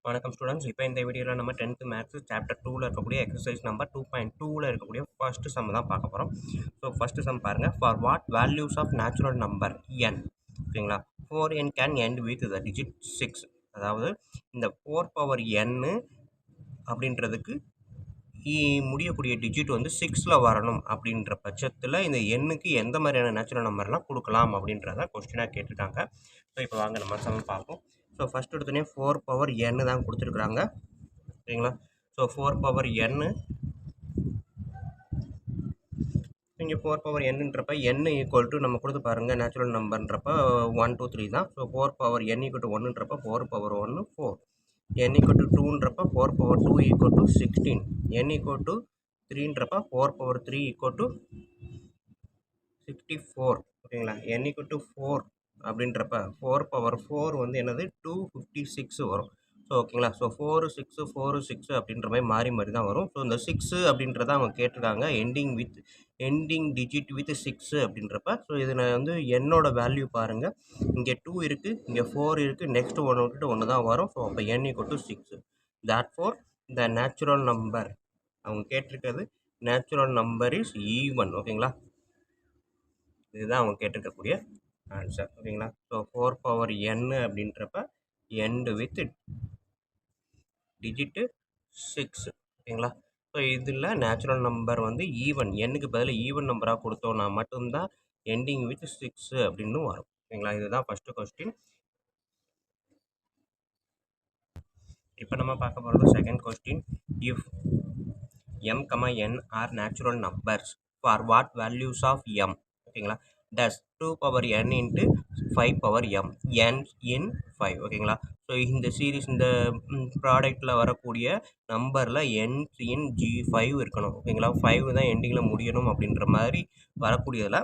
வணக்கம் ஸ்டூடெண்ட்ஸ். இப்போ இந்த வீடியோவில் நம்ம 10th மேத்ஸ் சாப்டர் 2ல இருக்கக்கூடிய எக்ஸசைஸ் நம்பர் 2.2ல இருக்கக்கூடிய ஃபர்ஸ்ட் சம் தான் பார்க்க போகிறோம். ஸோ ஃபர்ஸ்ட் சம் பாருங்கள். For what values of natural number n, ஓகேங்களா, 4n can end with the digit 6. அதாவது இந்த 4 பவர் n அப்படின்றதுக்கு முடியக்கூடிய டிஜிட் வந்து 6ல் வரணும் அப்படின்ற பட்சத்தில் இந்த எண்ணுக்கு எந்த மாதிரியான நேச்சுரல் நம்பர்லாம் கொடுக்கலாம் அப்படின்றத கொஸ்டினாக கேட்டிருக்காங்க. ஸோ இப்போ வாங்க நம்ம சம் பார்ப்போம். ஸோ ஃபஸ்ட் எடுத்தோடனே 4 பவர் n தான் கொடுத்துருக்குறாங்க, சரிங்களா. ஸோ 4 பவர் n, இங்கே 4 பவர் என்னன்றப்ப n ஈக்குவல் டு நம்ம கொடுத்து பாருங்கள் நேச்சுரல் நம்பர்ன்றப்ப 1 2 3 தான். So 4 power n equal to 1ன்றப்ப 4 பவர் 1 4, n ஈக்குவல் டு 2ன்றப்ப 4 power 2 equal to 16, n equal to 3ன்றப்ப 4 பவர் 3 ஈக்குவல் டு 64, ஓகேங்களா. n ஈக்குவல் டு 4 அப்படின்றப்ப 4 பவர் 4 வந்து என்னது 256 வரும். ஸோ ஓகேங்களா. ஸோ 4 6 4 6 அப்படின்ற மாதிரி மாறி மாறி தான் வரும். ஸோ இந்த 6 அப்படின்றத அவங்க கேட்டிருக்காங்க எண்டிங் டிஜிட் வித் 6 அப்படின்றப்ப. ஸோ இதில் வந்து என்னோட வேல்யூ பாருங்கள், இங்கே 2 இருக்குது, இங்கே 4 இருக்குது, நெக்ஸ்ட் ஒன்று விட்டுட்டு ஒன்று தான் வரும். ஸோ அப்போ n equal to 6. therefore the natural number அவங்க கேட்டிருக்கிறது நேச்சுரல் நம்பர் இஸ் ஈவன், ஓகேங்களா. இதுதான் அவங்க கேட்டிருக்கக்கூடிய ஆன்சர், ஓகேங்களா. ஸோ 4 பவர் n அப்படின்றப்ப எண்ட் வித் டிஜிட்டு 6, ஓகேங்களா. ஸோ இதில் நேச்சுரல் நம்பர் வந்து ஈவன், எண்ணுக்கு பதில் ஈவன் நம்பராக கொடுத்தோன்னா மட்டும்தான் எண்டிங் வித் 6 அப்படின்னு வரும், ஓகேங்களா. இதுதான் ஃபஸ்ட்டு கொஸ்டின். இப்போ நம்ம பார்க்க போகிறது second question. If m, n are natural numbers for what values of m, ஓகேங்களா, does 2 power n into 5 power m n in 5, ஓகேங்களா. ஸோ இந்த சீரீஸ் இந்த ப்ராடக்டில் வரக்கூடிய நம்பரில் n in g5 இருக்கணும், ஓகேங்களா. 5 தான் எண்டிங்கில் முடியணும் அப்படின்ற மாதிரி வரக்கூடியதில்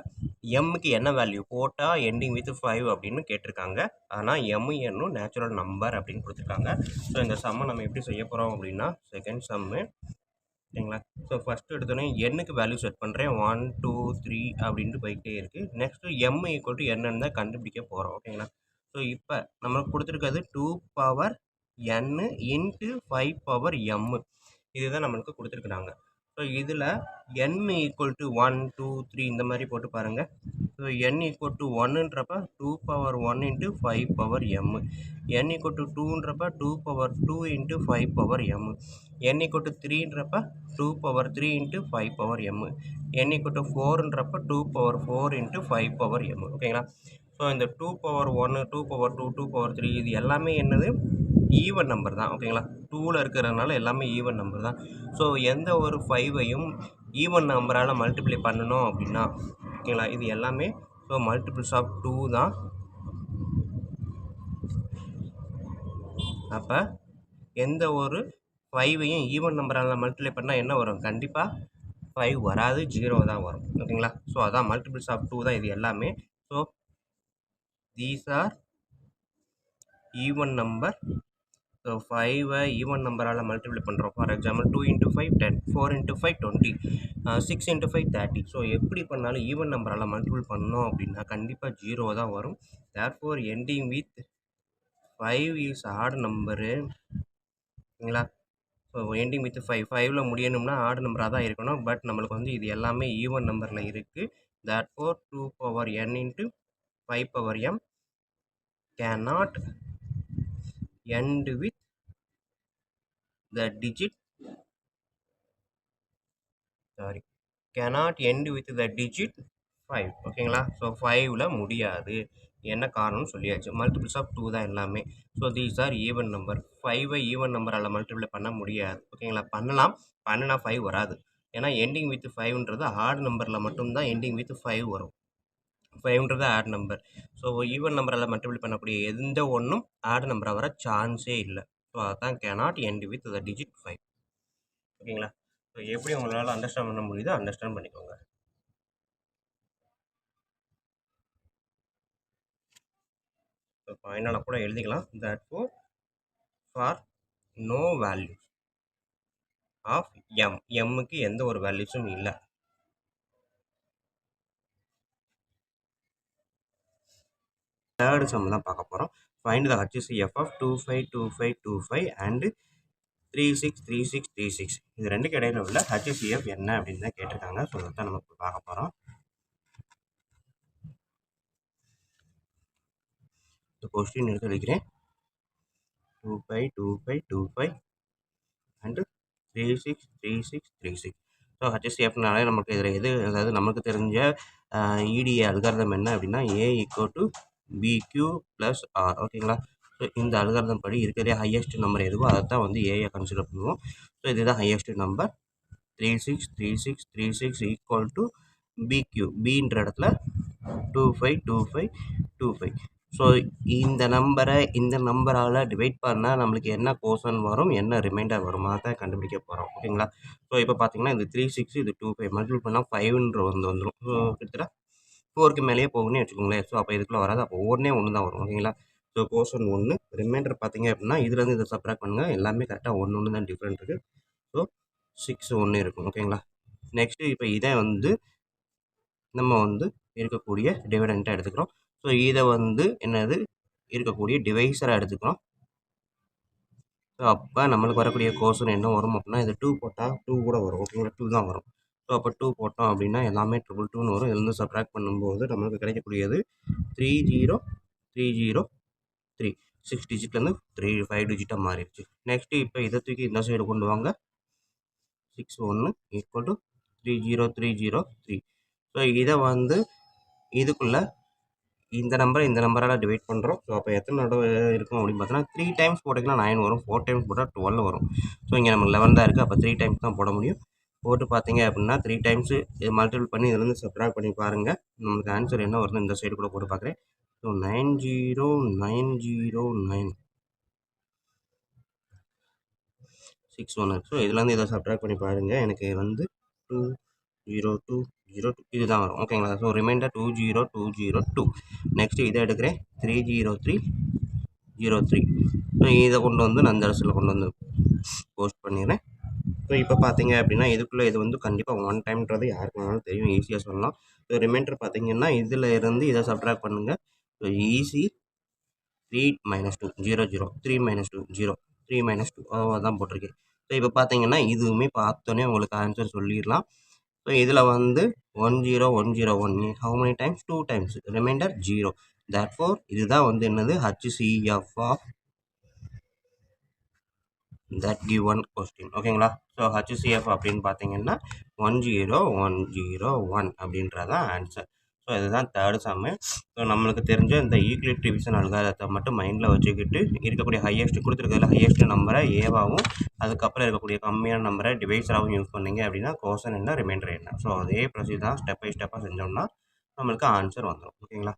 எம்முக்கு என்ன வேல்யூ போட்டால் எண்டிங் வித் 5 அப்படின்னு கேட்டிருக்காங்க. ஆனால் m என்னும் நேச்சுரல் நம்பர் அப்படின்னு கொடுத்துருக்காங்க. ஸோ இந்த சம்மை நம்ம எப்படி செய்ய போகிறோம் அப்படின்னா, செகண்ட் சம்மு, ஓகேங்களா. ஸோ ஃபஸ்ட்டு எடுத்தோடனே எண்ணுக்கு வேல்யூ செட் பண்ணுறேன். 1 2 3 அப்படின்ட்டு போயிட்டே இருக்குது. நெக்ஸ்ட்டு m ஈக்குவல் டு என்னன்னு தான் கண்டுபிடிக்க போகிறோம், ஓகேங்களா. ஸோ இப்போ நம்மளுக்கு கொடுத்துருக்கிறது 2 power n into 5 power m, இதுதான் நம்மளுக்கு கொடுத்துருக்குறாங்க. ஸோ இதில் n ஈக்குவல் டு 1 2 3 இந்த மாதிரி போட்டு பாருங்கள். ஸோ n ஈக்குவல் டு 1ன்றப்ப 2 power 1 into 5 power m, n equal to 2ன்றப்ப 2 power 2 into 5 power m, n equal to 3ன்றப்ப 2 power 3 into 5 power m, n equal to 4ன்றப்ப 2 பவர் 4 இன்ட்டு 5 பவர் m, ஓகேங்களா. So இந்த 2 பவர் 1 2 பவர் 2 2 பவர் 3 இது எல்லாமே என்னது even number தான், ஓகேங்களா. 2ல் இருக்கிறதுனால எல்லாமே ஈவன் நம்பர் தான். ஸோ எந்த ஒரு 5ஐயும் ஈவன் நம்பரால் மல்டிப்ளை பண்ணணும் அப்படின்னா, ஓகேங்களா, இது எல்லாமே ஸோ மல்டிபிள்ஸ் ஆஃப் 2 தான். அப்போ எந்த ஒரு 5ஐயும் ஈவன் நம்பரால் மல்டிப்ளை பண்ணால் என்ன வரும், கண்டிப்பாக 5 வராது, 0 தான் வரும், ஓகேங்களா. ஸோ அதான் மல்டிபிள்ஸ் ஆஃப் 2 தான் இது எல்லாமே. So these are even number. So 5ஐ ஈவன் நம்பரால் மல்டிப்ளை பண்ணுறோம். For example 2 into 5 10, 4 into 5 20, 6 into 5 30. So எப்படி பண்ணாலும் ஈவன் நம்பரால் மல்டிபிள் பண்ணோம் அப்படின்னா கண்டிப்பாக 0 தான் வரும். Therefore ending with 5 is odd number, ஓகேங்களா. ஸோ எண்டிங் வித் 5ல் முடியணும்னா ஆட் நம்பராக தான் இருக்கணும். பட் நம்மளுக்கு வந்து இது எல்லாமே ஈவன் நம்பரில் இருக்குது. Therefore 2 power n into 5 power m cannot end with the digit, cannot end with the digit 5, ஓகேங்களா. ஸோ 5ல் முடியாது, என்ன காரணம்னு சொல்லியாச்சு. மல்டிபிள்ஸ் ஆஃப் 2 தான் எல்லாமே. So these are even number. 5ஐ ஈவன் நம்பரால் மல்டிப்ளை பண்ண முடியாது, ஓகேங்களா. பண்ணலாம், பண்ணினா 5 வராது. ஏன்னா எண்டிங் வித் 5ன்றது ஆட் நம்பரில் மட்டும்தான் எண்டிங் வித் 5 வரும். 5ன்றது ஆட் நம்பர். ஸோ ஈவன் நம்பரால் மல்டிப்ளை பண்ணக்கூடிய எந்த ஒன்றும் ஆட் நம்பராக வர சான்ஸே இல்லை. ஸோ அதான் cannot end with the digit 5, ஓகேங்களா. ஸோ எப்படி உங்களால் அண்டர்ஸ்டாண்ட் பண்ண முடியுதோ அண்டர்ஸ்டாண்ட் பண்ணிக்கோங்க. ஸோ ஃபைனலாக கூட எழுதிக்கலாம். therefore for no value of m, mக்கு எந்த ஒரு வேல்யூஸும் இல்லை. தேர்டு சம் தான் பார்க்க போகிறோம். Find the HCF of 252525 and 363636. இது ரெண்டுக்கு இடையில உள்ள HCF என்ன அப்படின்னு தான் கேட்டிருக்காங்க. ஸோ அதான் நம்ம இப்போ பார்க்க போகிறோம். இந்த கொஸ்டின் எடுத்து வைக்கிறேன். 252525 அண்ட் 363636. ஸோ HCFனாலே நமக்கு இதில் எது, அதாவது நமக்கு தெரிஞ்ச EDA அல்காரிதம் என்ன அப்படின்னா A = BQ + R. ஓகேங்களா? ஸோ இந்த அல்காரிதம் படி இருக்கிறதே ஹையஸ்ட் நம்பர் எதுவோ அதை தான் வந்து ஏயை கன்சிடர் பண்ணுவோம். ஸோ இதுதான் ஹையஸ்ட் நம்பர். 363636 = BQ. Bன்ற இடத்துல 252525. ஸோ இந்த நம்பரை இந்த நம்பரால் டிவைட் பண்ணால் நம்மளுக்கு என்ன கோஷன் வரும், என்ன ரிமைண்டர் வரும், அதை தான் கண்டுபிடிக்க போகிறோம். ஓகேங்களா? ஸோ இப்போ பார்த்தீங்கன்னா இது 36, இது 25 மல்டிபிள் பண்ணால் 5ன்ற வந்துடும். ஸோ கிட்டத்தட்ட 4க்கு மேலேயே போகும்னு வச்சுக்கோங்களேன். ஸோ அப்போ இதுக்குள்ளே வராது. அப்போ ஒன்றே ஒன்று தான் வரும். ஓகேங்களா? ஸோ கோஷன் 1, ரிமைண்டர் பார்த்தீங்க அப்படின்னா இதுலேருந்து இதை சப்ராக்ட் பண்ணுங்கள். எல்லாமே கரெக்டாக 1 தான் டிஃப்ரெண்ட் இருக்குது. ஸோ 6 1 இருக்கும். ஓகேங்களா? நெக்ஸ்ட்டு இப்போ இதை வந்து நம்ம வந்து இருக்கக்கூடிய டிவிடெண்ட்டாக எடுத்துக்கிறோம். ஸோ இதை வந்து என்னது இருக்கக்கூடிய டிவைஸராக எடுத்துக்கிறோம். ஸோ அப்போ நம்மளுக்கு வரக்கூடிய கோஷன் என்ன வரும் அப்படின்னா இது 2 போட்டால் 2 கூட வரும். ஓகேங்களா? 2 தான் வரும். ஸோ அப்போ 2 போட்டோம் அப்படின்னா எல்லாமே 222ன்னு வரும். இதுலேருந்து சப்ராக்ட் பண்ணும்போது நம்மளுக்கு கிடைக்கக்கூடியது 30303. 6 டிஜிட்லேருந்து 5 டிஜிட்டாக மாறிடுச்சு. நெக்ஸ்ட்டு இப்போ இதை தூக்கி இந்த சைடு கொண்டு வாங்க. 61 = 30303. ஸோ இதை வந்து இதுக்குள்ளே இந்த நம்பரால் டிவைட் பண்ணுறோம். ஸோ அப்போ எத்தனை தடவை இருக்கும் அப்படின்னு பார்த்தோன்னா 3 டைம்ஸ் போட்டிங்கன்னா 9 வரும். 4 டைம்ஸ் போட்டால் 12 வரும். ஸோ இங்கே நம்ம 11 தான் இருக்குது. அப்போ 3 டைம்ஸ் தான் போட முடியும். போட்டு பார்த்தீங்க அப்படின்னா 3 டைம்ஸு இது மல்டிபிள் பண்ணி இதுலேருந்து சப்ராக்ட் பண்ணி பாருங்கள். நம்மளுக்கு ஆன்சர் என்ன வருது இந்த சைடு கூட போட்டு பார்க்குறேன். ஸோ 90909 61. ஸோ இதுலேருந்து இதை சப்ராக்ட் பண்ணி பாருங்கள். எனக்கு வந்து 20202 இதுதான் வரும். ஓகேங்களா? So remainder 20202. நெக்ஸ்ட்டு இதை எடுக்கிறேன். 30303. ஸோ இதை கொண்டு வந்து நான் இந்த இடத்துல கொண்டு வந்து போஸ்ட் பண்ணிடுறேன். ஸோ இப்போ பார்த்தீங்க அப்படின்னா இதுக்குள்ளே இது வந்து கண்டிப்பாக 1 டைம்ன்றது யாருக்கு வேணாலும் தெரியும், ஈஸியாக சொல்லலாம். ஸோ ரிமைண்டர் பார்த்தீங்கன்னா இதில் இருந்து இதை சப்ராக்ட் பண்ணுங்கள். ஸோ ஈஸி 3 - 2 0 0 3 - 2 0 3 - 2 அதான் போட்டிருக்கேன். ஸோ இப்போ பார்த்தீங்கன்னா இதுவுமே பார்த்தோன்னே உங்களுக்கு ஆன்சர் சொல்லிடலாம். ஸோ இதில் வந்து 10101 how many times 2 times remainder 0. Therefore இதுதான் வந்து என்னது HCF of that given question. ஓகேங்களா? ஸோ HCF அப்படின்னு பார்த்தீங்கன்னா 10101 அப்படின்றதான் ஆன்சர். ஸோ இதுதான் தேர்ட் சம்மு. ஸோ நம்மளுக்கு தெரிஞ்ச இந்த யூக்ளிட் டிவிஷன் அல்காரிதத்தை மட்டும் மைண்டில் வச்சுக்கிட்டு இருக்கக்கூடிய ஹையஸ்ட் கொடுத்துருக்கிறதுல ஹையஸ்ட் நம்பரை ஏவாகவும் அதுக்கப்புறம் இருக்கக்கூடிய கம்மியான நம்பரை டிவைஸராகவும் யூஸ் பண்ணிங்க அப்படின்னா கோஷன் என்ன, ரிமைண்டர் என்ன. ஸோ அதே ப்ரொசீஜர் தான் ஸ்டெப் பை ஸ்டெப்பாக செஞ்சோம்னா நம்மளுக்கு ஆன்சர் வந்துடும். ஓகேங்களா?